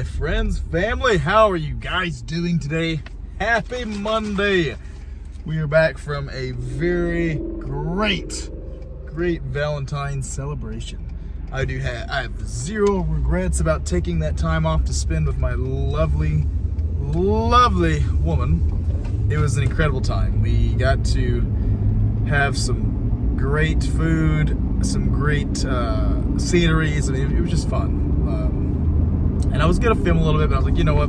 friends, family, how are you guys doing today? Happy Monday. We are back from a very great Valentine's celebration. I have zero regrets about taking that time off to spend with my lovely woman. It was an incredible time. We got to have some great food, some great sceneries. I mean, it was just fun. And I was gonna film a little bit, but I was like, you know what?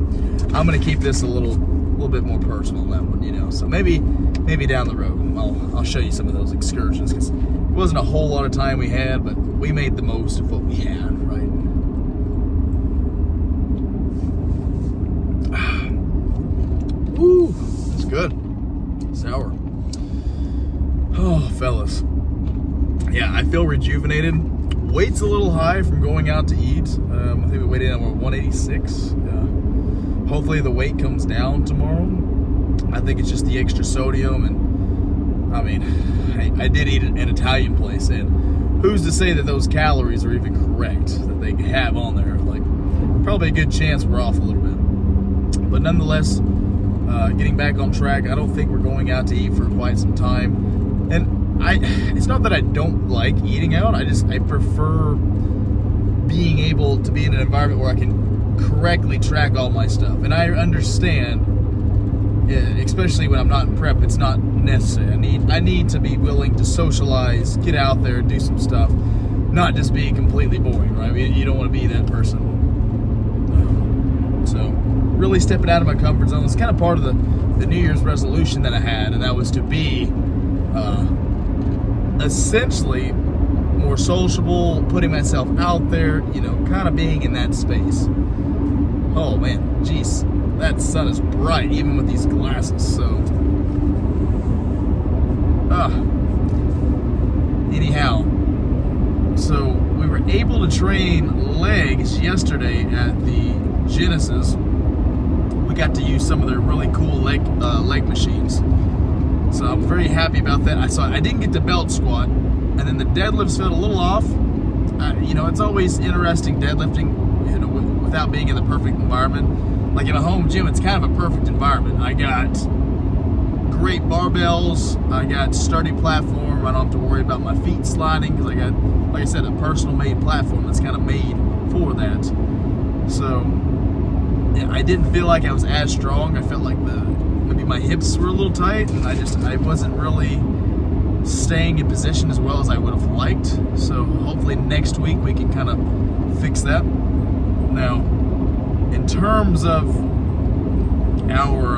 I'm gonna keep this a little bit more personal on that one, you know. So maybe down the road, I'll show you some of those excursions, because it wasn't a whole lot of time we had, but we made the most of what we had, right? Ooh, it's good. Sour. Oh, fellas. Yeah, I feel rejuvenated. Weight's a little high from going out to eat. I think we weighed in at 186. Hopefully the weight comes down tomorrow. I think it's just the extra sodium, and I mean, I did eat at an Italian place, and who's to say that those calories are even correct that they have on there? Like, probably a good chance we're off a little bit. But nonetheless, getting back on track. I don't think we're going out to eat for quite some time, and it's not that I don't like eating out. I prefer being able to be in an environment where I can correctly track all my stuff. And I understand, especially when I'm not in prep, it's not necessary. I need to be willing to socialize, get out there, do some stuff, not just be completely boring, right? I mean, you don't want to be that person. So really stepping out of my comfort zone. It's kind of part of the New Year's resolution that I had, and that was to be essentially more sociable, putting myself out there, you know, kind of being in that space. Oh man, geez, that sun is bright even with these glasses. So anyhow, so we were able to train legs yesterday at the Genesis. We got to use some of their really cool leg machines. So I'm very happy about that. I didn't get the belt squat, and then the deadlifts felt a little off. You know, it's always interesting deadlifting, you know, without being in the perfect environment. Like in a home gym, it's kind of a perfect environment. I got great barbells. I got sturdy platform. I don't have to worry about my feet sliding because I got, like I said, a personal made platform that's kind of made for that. So yeah, I didn't feel like I was as strong. I felt like maybe my hips were a little tight, and I wasn't really staying in position as well as I would have liked. So hopefully next week we can kind of fix that. Now, in terms of our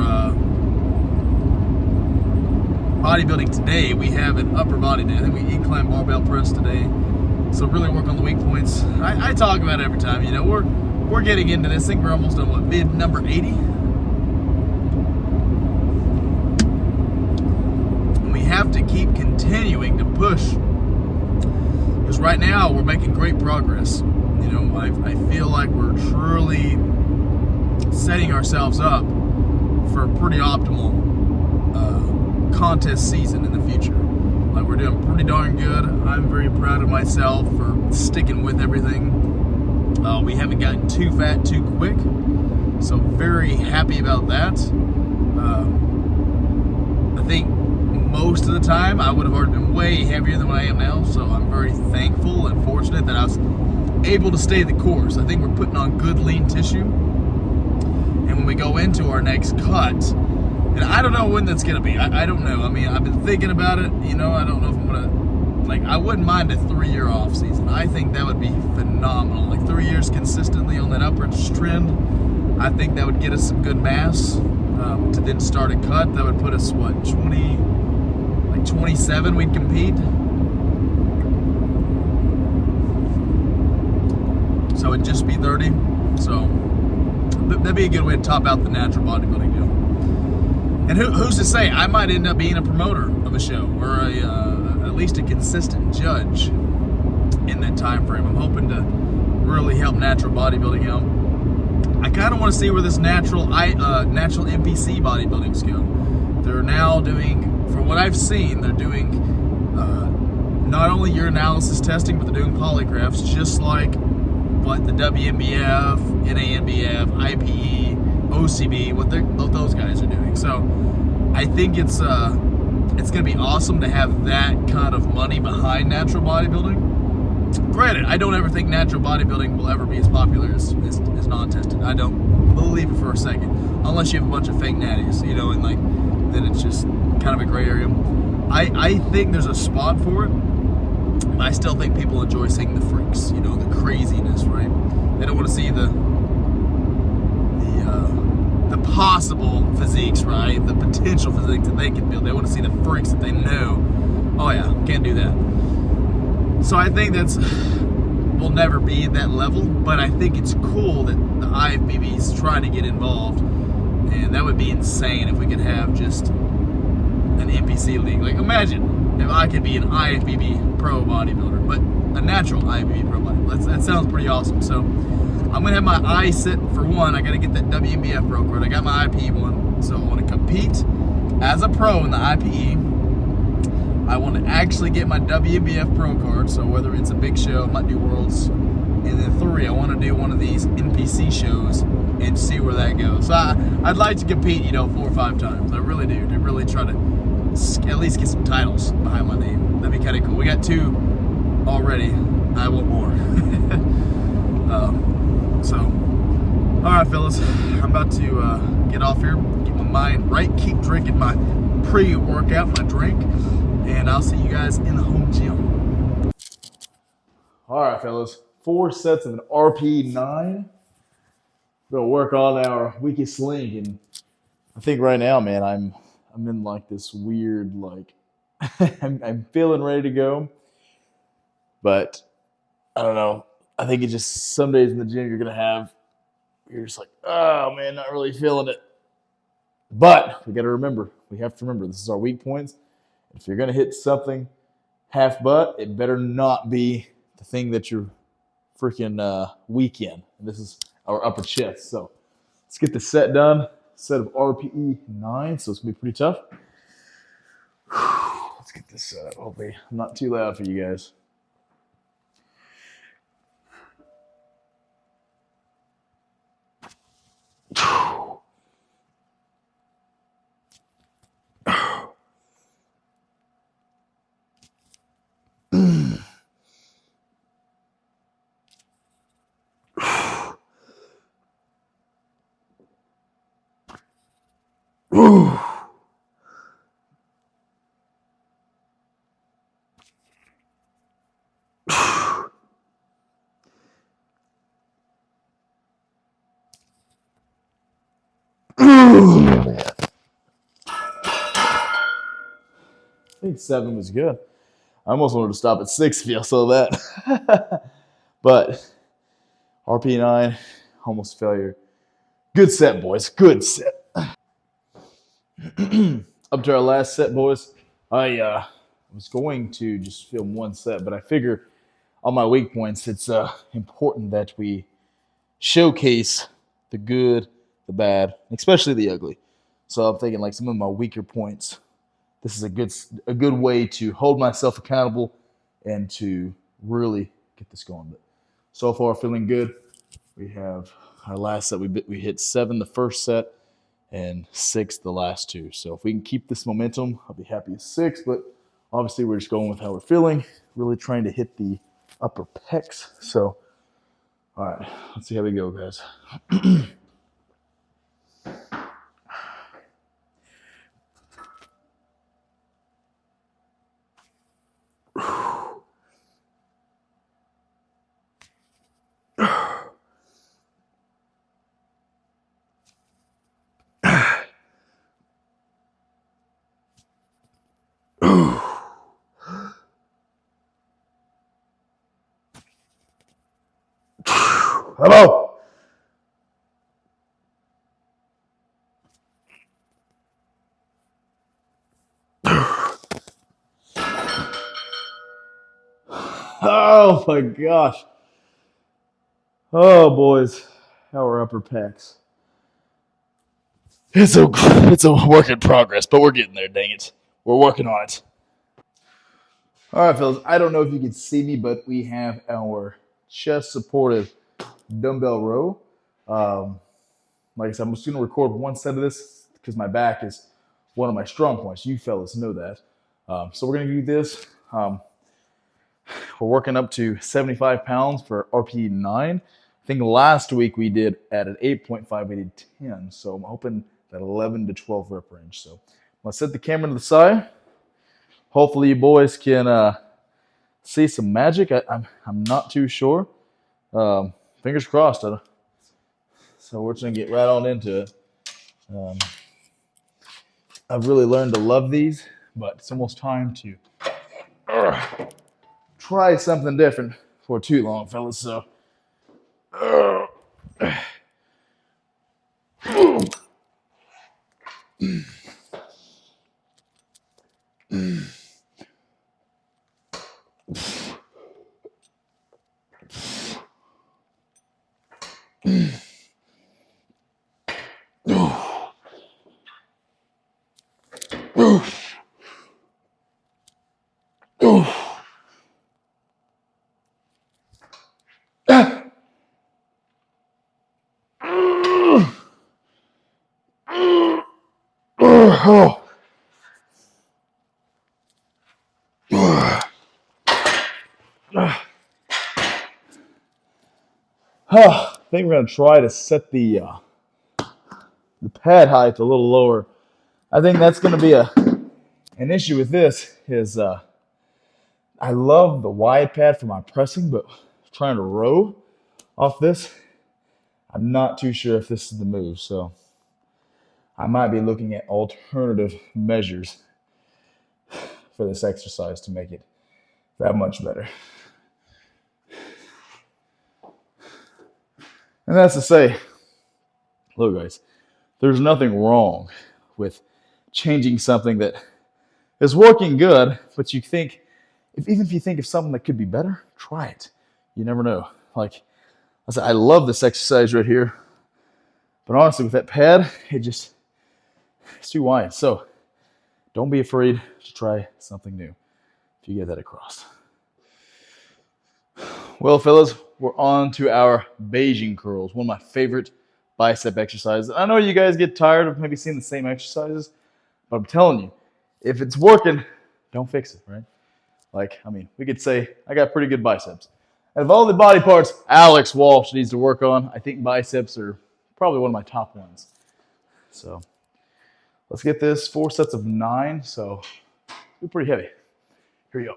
bodybuilding today, we have an upper body day. I think we incline barbell press today. So really work on the weak points. I talk about it every time. You know, we're getting into this. I think we're almost on vid number 80. Have to keep continuing to push, because right now we're making great progress. You know, I feel like we're truly setting ourselves up for a pretty optimal contest season in the future. Like, we're doing pretty darn good. I'm very proud of myself for sticking with everything. We haven't gotten too fat too quick, so very happy about that. I think most of the time I would have already been way heavier than what I am now, so I'm very thankful and fortunate that I was able to stay the course. I think we're putting on good lean tissue, and when we go into our next cut, and I don't know when that's going to be. I don't know. I mean, I've been thinking about it, you know. I don't know if I'm going to, like, I wouldn't mind a 3-year off season. I think that would be phenomenal. Like 3 years consistently on that upwards trend, I think that would get us some good mass. To then start a cut, that would put us, what, 27 we'd compete. So it'd just be 30. So that'd be a good way to top out the natural bodybuilding deal. And who's to say, I might end up being a promoter of a show, or at least a consistent judge in that time frame. I'm hoping to really help natural bodybuilding out. I kind of want to see where this natural NPC bodybuildings go. They're now doing, from what I've seen, they're doing not only urinalysis testing, but they're doing polygraphs, just like what the WNBF, NANBF, IPE, OCB, what those guys are doing. So I think it's going to be awesome to have that kind of money behind natural bodybuilding. Granted, I don't ever think natural bodybuilding will ever be as popular as non-tested. I don't believe it for a second, unless you have a bunch of fake natties, and like then it's just kind of a gray area. I think there's a spot for it. I still think people enjoy seeing the freaks, the craziness, right? They don't want to see the possible physiques, right? The potential physiques that they can build. They want to see the freaks that they know. Oh yeah, can't do that. So I think we'll never be at that level, but I think it's cool that the IFBB's trying to get involved, and that would be insane if we could have just an NPC league. Like, imagine if I could be an IFBB pro bodybuilder, but a natural IFBB pro bodybuilder. That sounds pretty awesome. So I'm gonna have my I set for one. I gotta get that WNBF pro card. I got my IPE one, so I want to compete as a pro in the IPE. I want to actually get my WNBF pro card. So whether it's a big show, I might do Worlds, and then 3, I want to do one of these NPC shows and see where that goes. So I'd like to compete, 4 or 5 times. I really do. To really try to at least get some titles behind my name. That'd be kind of cool. We got 2 already. I want more. So, all right, fellas, I'm about to get off here, get my mind right, keep drinking my pre-workout, my drink, and I'll see you guys in the home gym. All right, fellas, 4 sets of an RP9. We're gonna work on our weakest link, and I think right now, man, I'm in like this weird I'm feeling ready to go, but I don't know. I think it's just some days in the gym you're just like, oh man, not really feeling it. But we have to remember, this is our weak points. If you're gonna hit something half butt, it better not be the thing that you're freaking weak in. And this is our upper chest. So let's get the set done. Set of RPE 9, so it's gonna be pretty tough. Let's get this set up. Hopefully I'm not too loud for you guys. I think 7 was good. I almost wanted to stop at 6 if y'all saw that. But RP9, almost failure. Good set, boys. Good set. Up to our last set, boys. I was going to just film 1 set, but I figure on my weak points, it's important that we showcase the good, the bad, especially the ugly. So I'm thinking like some of my weaker points. This is a good way to hold myself accountable and to really get this going. But so far, feeling good. We have our last set. We hit 7 the first set and 6 the last 2. So if we can keep this momentum, I'll be happy with 6. But obviously, we're just going with how we're feeling. Really trying to hit the upper pecs. So, all right, let's see how we go, guys. Hello. Oh my gosh. Oh boys, our upper pecs. It's a work in progress, but we're getting there, dang it. We're working on it. All right, fellas, I don't know if you can see me, but we have our chest supported dumbbell row. Like I said, I'm just going to record one set of this because my back is one of my strong points. You fellas know that. So we're going to do this. We're working up to 75 pounds for RPE 9. I think last week we did at an 8.5, we did 10. So I'm hoping that 11 to 12 rep range. So I'm going to set the camera to the side. Hopefully you boys can see some magic. I'm not too sure. Fingers crossed. So we're just going to get right on into it. I've really learned to love these, but it's almost time to try something different for too long, fellas. So, I think we're going to try to set the pad height a little lower. I think that's going to be an issue with this is I love the wide pad for my pressing, but trying to row off this, I'm not too sure if this is the move. So I might be looking at alternative measures for this exercise to make it that much better. And that's to say, look guys, there's nothing wrong with changing something that is working good, but you think, even if you think of something that could be better, try it. You never know. Like I said, I love this exercise right here, but honestly, with that pad, it's too wide. So don't be afraid to try something new if you get that across. Well, fellas, we're on to our Beijing curls, one of my favorite bicep exercises. I know you guys get tired of maybe seeing the same exercises, but I'm telling you, if it's working, don't fix it, right? Like, I mean, we could say I got pretty good biceps. Out of all the body parts Alex Walsh needs to work on, I think biceps are probably one of my top ones. So let's get this 4 sets of 9. So it's pretty heavy. Here you go.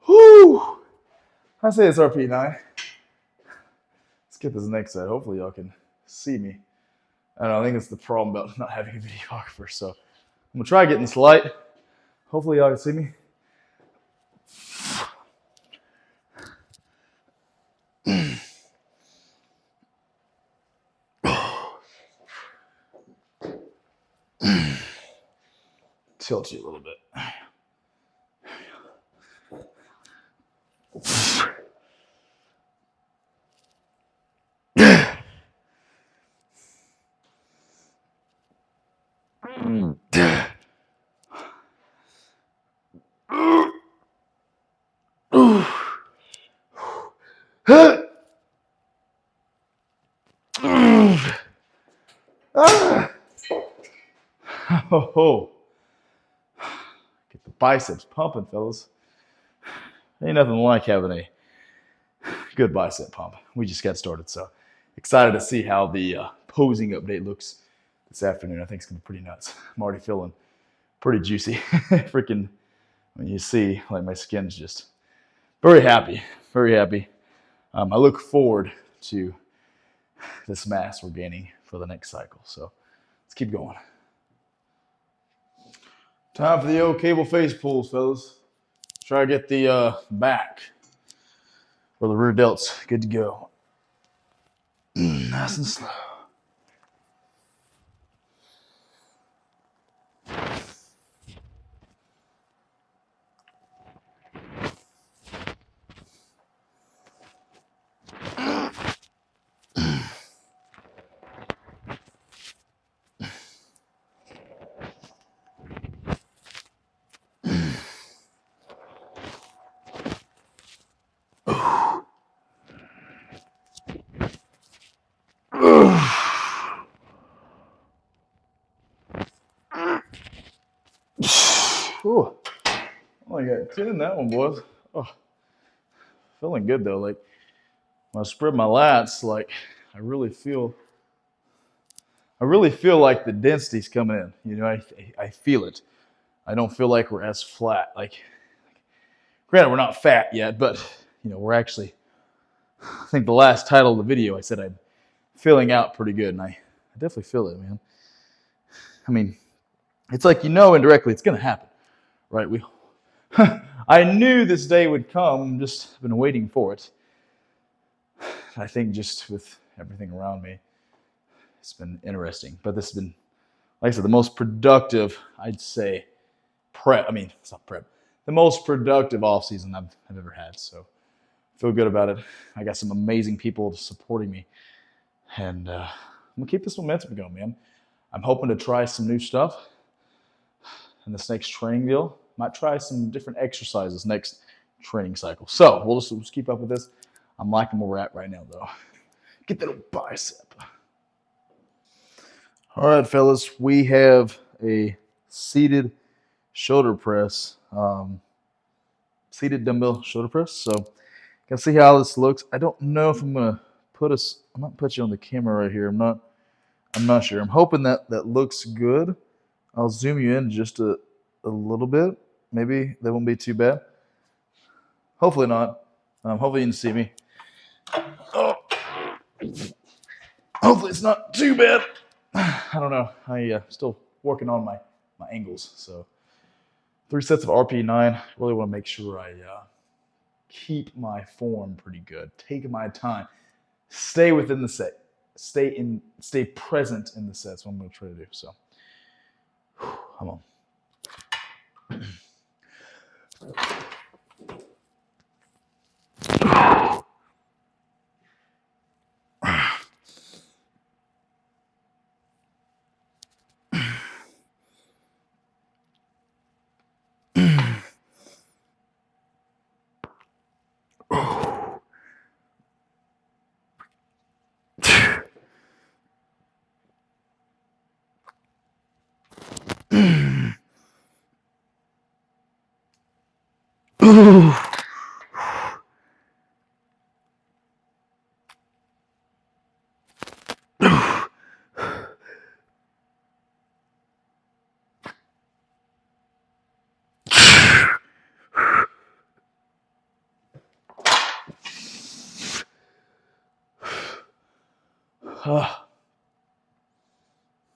Whew. I say it's RP9. Let's get this next set. Hopefully y'all can see me. I don't know, I think it's the problem about not having a videographer. So I'm gonna try getting this light. Hopefully y'all can see me. Tilt you a little bit. Oh, get the biceps pumping, fellas. Ain't nothing like having a good bicep pump. We just got started, so excited to see how the posing update looks this afternoon. I think it's gonna be pretty nuts. I'm already feeling pretty juicy. Freaking, when you see, like, my skin's just very happy, very happy. I look forward to this mass we're gaining for the next cycle. So let's keep going. Time for the old cable face pulls, fellas. Try to get the back or the rear delts good to go. Nice and slow. Ooh, only got 10 in that one, boys. Oh, feeling good though. Like when I spread my lats, like I really feel like the density's coming in. You know, I feel it. I don't feel like we're as flat. Like, granted, we're not fat yet, but you know, we're actually. I think the last title of the video, I said I'm filling out pretty good, and I definitely feel it, man. I mean, it's like indirectly, it's gonna happen, right? I knew this day would come. Just been waiting for it. I think just with everything around me, it's been interesting. But this has been, like I said, the most productive, I'd say, prep. I mean, it's not prep. The most productive off season I've ever had. So I feel good about it. I got some amazing people supporting me, and I'm gonna keep this momentum going, man. I'm hoping to try some new stuff in this next training deal. Might try some different exercises next training cycle. So we'll just keep up with this. I'm liking where we're at right now, though. Get that old bicep. All right, fellas, we have a seated shoulder press, seated dumbbell shoulder press. So you can see how this looks. I don't know if I'm gonna I'm not put you on the camera right here. I'm not sure. I'm hoping that looks good. I'll zoom you in just a little bit. Maybe that won't be too bad. Hopefully not. Hopefully you can see me. Oh. Hopefully it's not too bad. I don't know. I still working on my angles. So 3 sets of RP9. Really want to make sure I keep my form pretty good. Take my time. Stay within the set. Stay present in the set. That's what I'm going to try to do. So, come on.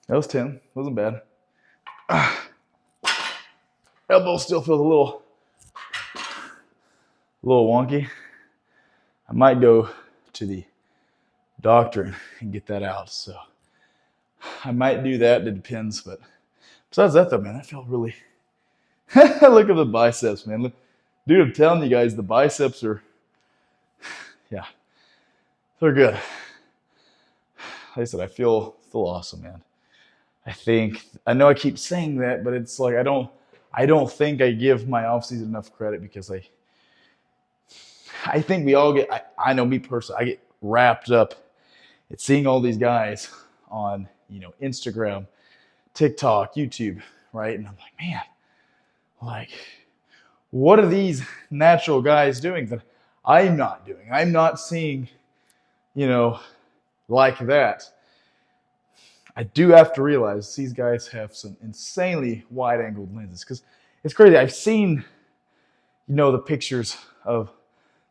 That was 10. Wasn't bad. Elbow still feels a little wonky. I might go to the doctor and get that out. So I might do that. It depends. But besides that, though, man, I feel really. Look at the biceps, man. Look, dude, I'm telling you guys, the biceps are. Yeah, they're good. Like I said, I feel awesome, man. I know I keep saying that, but it's like I don't think I give my offseason enough credit because I think we all get, I know me personally, I get wrapped up at seeing all these guys on, Instagram, TikTok, YouTube, right? And I'm like, man, like, what are these natural guys doing that I'm not doing? I'm not seeing, like that. I do have to realize these guys have some insanely wide-angled lenses because it's crazy. I've seen, the pictures of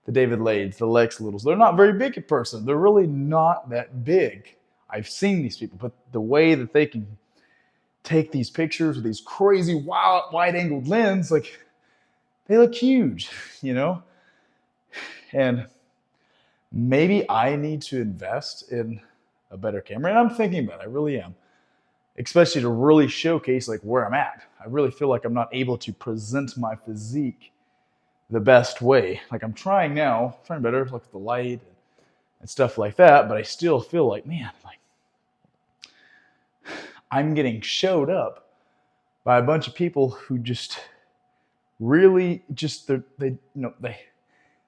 the David Lades, the Lex Littles. They're not very big in person. They're really not that big. I've seen these people, but the way that they can take these pictures with these crazy wide-angled lens, like they look huge, you know? And maybe I need to invest in a better camera. And I'm thinking about it, I really am. Especially to really showcase like where I'm at. I really feel like I'm not able to present my physique the best way. Like I'm trying now, trying better, look at the light and stuff like that, but I still feel like, man, like I'm getting showed up by a bunch of people who just really just they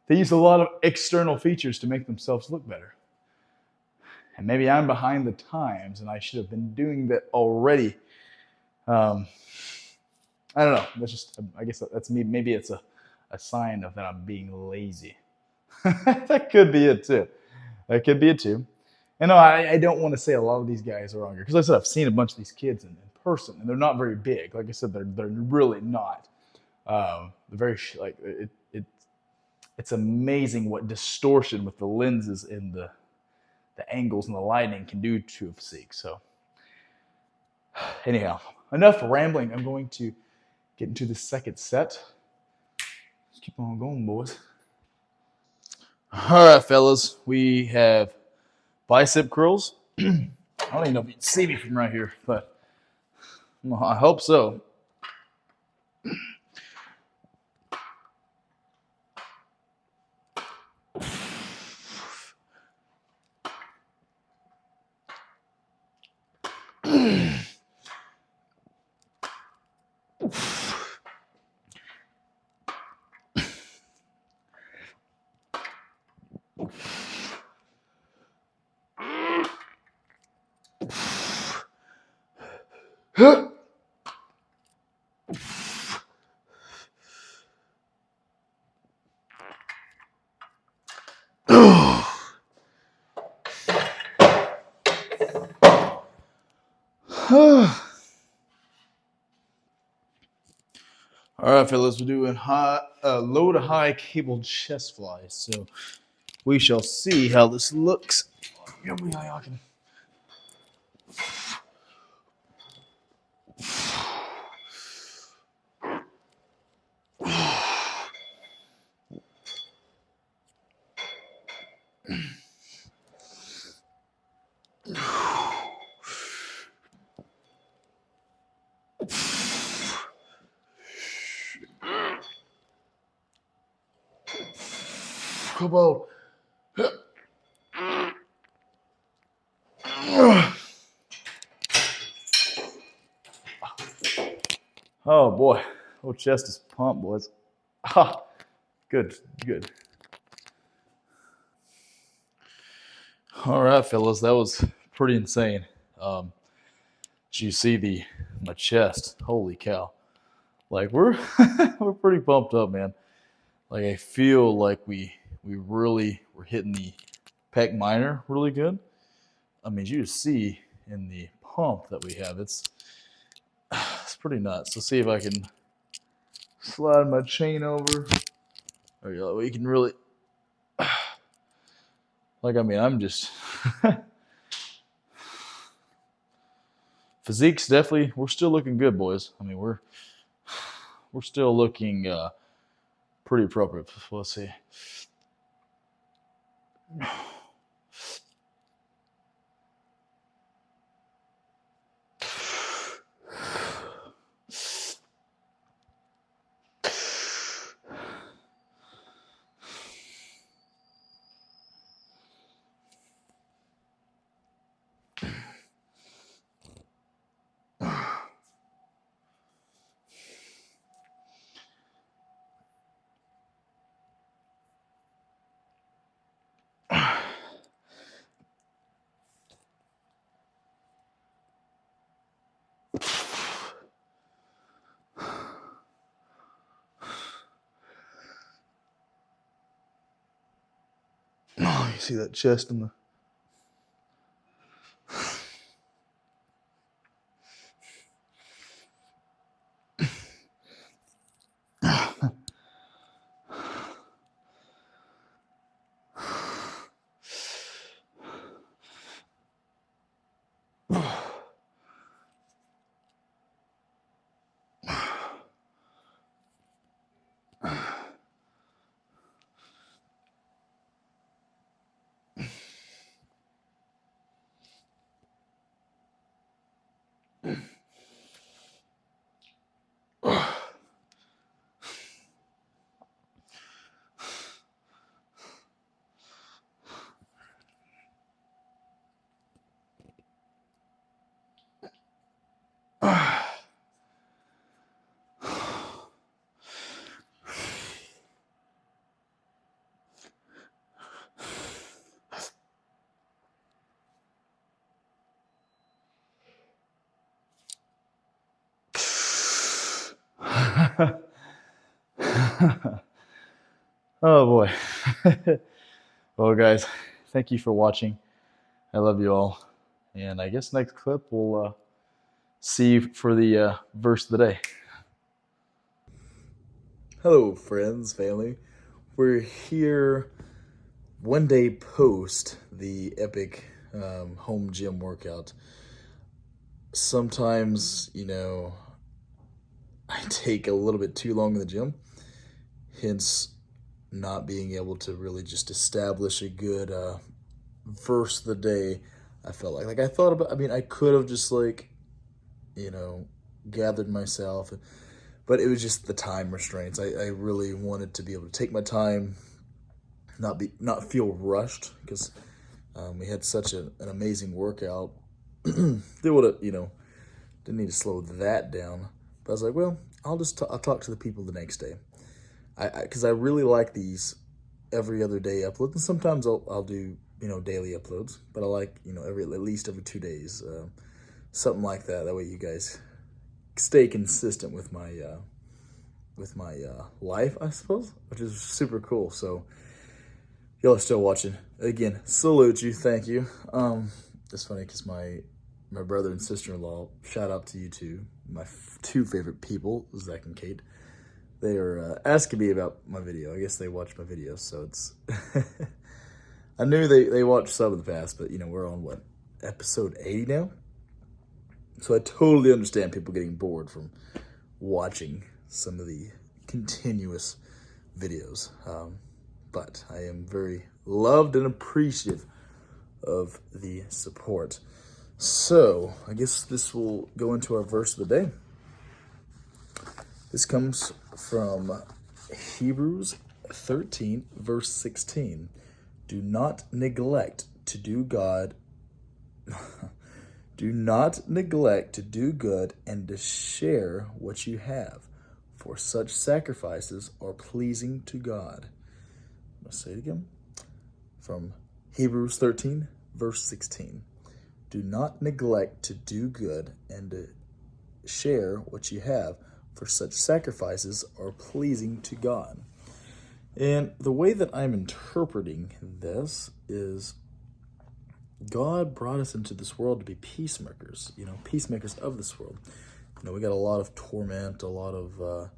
use a lot of external features to make themselves look better. And maybe I'm behind the times and I should have been doing that already. I don't know. That's just, I guess that's me. Maybe it's a sign of that I'm being lazy. That could be it too. That could be it too. And no, I don't want to say a lot of these guys are younger because like I said, I've seen a bunch of these kids in person and they're not very big. Like I said, they're really not. They're very like it's amazing what distortion with the lenses and the angles and the lighting can do to a physique. So anyhow, enough rambling. I'm going to get into the second set. Let's keep on going, boys. All right, fellas. We have bicep curls. I don't even know if you can see me from right here, but I hope so. All right, fellas, we're doing low to high cable chest flies. So we shall see how this looks. Come on. Oh boy, old chest is pumped, boys. Ah, good. All right, fellas, that was pretty insane. Did you see my chest? Holy cow! Like we're we're pretty pumped up, man. Like I feel like we're hitting the pec minor really good. I mean, you just see in the pump that we have, it's pretty nuts. Let's see if I can slide my chain over. Or you can really, like, I mean, I'm just physique's definitely. We're still looking good, boys. I mean, we're still looking pretty appropriate. Let's see. Oh, you see that chest in the. Oh boy. Well, guys, thank you for watching. I love you all. And I guess next clip we'll see you for the verse of the day. Hello, friends, family. We're here one day post the epic home gym workout. Sometimes, I take a little bit too long in the gym, hence not being able to really just establish a good verse of the day. I felt like I thought about. I mean, I could have just you know gathered myself, but it was just the time restraints. I really wanted to be able to take my time, not feel rushed, because we had such an amazing workout. They would have didn't need to slow that down. But I was like, well, I'll talk to the people the next day. Because I really like these every other day uploads, and sometimes I'll do daily uploads, but I like at least every 2 days, something like that. That way you guys stay consistent with my life, I suppose, which is super cool. So y'all are still watching. Again, salute you, thank you. It's funny because my brother and sister-in-law, shout out to you two, my two favorite people, Zach and Kate. They are asking me about my video. I guess they watch my videos, so it's... I knew they watched some of the past, but we're on what, episode 80 now? So I totally understand people getting bored from watching some of the continuous videos. But I am very loved and appreciative of the support. So I guess this will go into our verse of the day. This comes from Hebrews 13, verse 16. Do not neglect to do God. Do not neglect to do good and to share what you have, for such sacrifices are pleasing to God. I'm going to say it again. From Hebrews 13, verse 16. Do not neglect to do good and to share what you have, for such sacrifices are pleasing to God. And the way that I'm interpreting this is God brought us into this world to be peacemakers, peacemakers of this world. We got a lot of torment, a lot of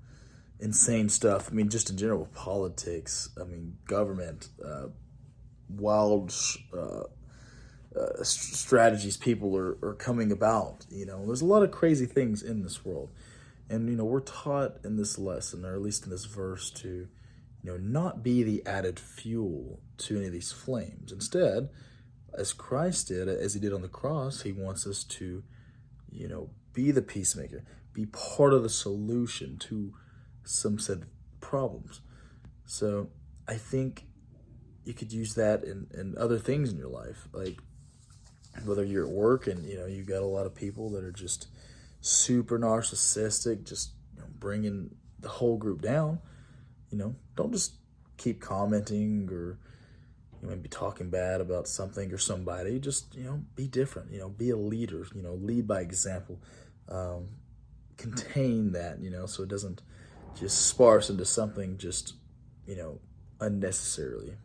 insane stuff. I mean, just in general, politics, government, wild strategies people are coming about. There's a lot of crazy things in this world. And, we're taught in this lesson, or at least in this verse, to, not be the added fuel to any of these flames. Instead, as Christ did, as he did on the cross, he wants us to, be the peacemaker, be part of the solution to some said problems. So I think you could use that in other things in your life, like whether you're at work and, you got a lot of people that are just super narcissistic, just bringing the whole group down. Don't just keep commenting or maybe talking bad about something or somebody. Just be different. Be a leader. Lead by example. Contain that. So it doesn't just sparse into something just unnecessarily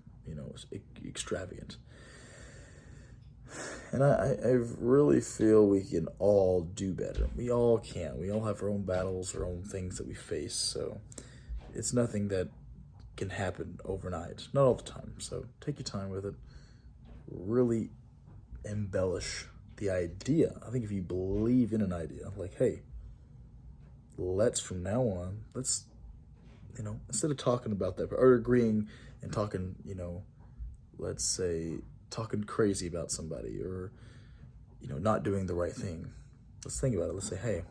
extravagant. And I really feel we can all do better. We all can. We all have our own battles, our own things that we face. So it's nothing that can happen overnight. Not all the time. So take your time with it. Really embellish the idea. I think if you believe in an idea, like, hey, let's from now on, let's, instead of talking about that or agreeing and talking, let's say, talking crazy about somebody or, not doing the right thing. Let's think about it. Let's say, hey,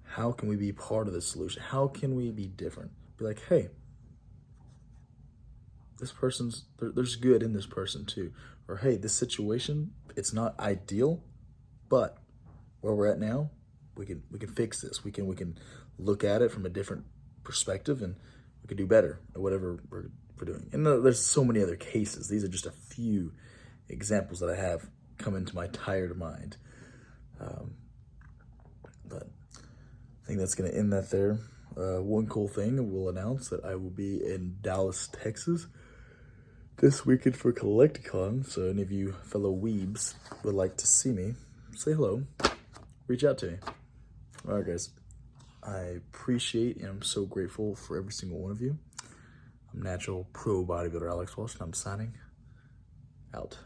how can we be part of the solution? How can we be different? Be like, hey, this person's, there's good in this person too. Or, hey, this situation, it's not ideal, but where we're at now, we can fix this. We can look at it from a different perspective, and we can do better at whatever we're doing. And there's so many other cases. These are just a few examples that I have come into my tired mind. But I think that's going to end that there. one cool thing, I will announce that I will be in Dallas, Texas this weekend for Collecticon. So any of you fellow weebs would like to see me, say hello, reach out to me. All right, guys. I appreciate and I'm so grateful for every single one of you. I'm natural pro bodybuilder Alex Walsh, and I'm signing out.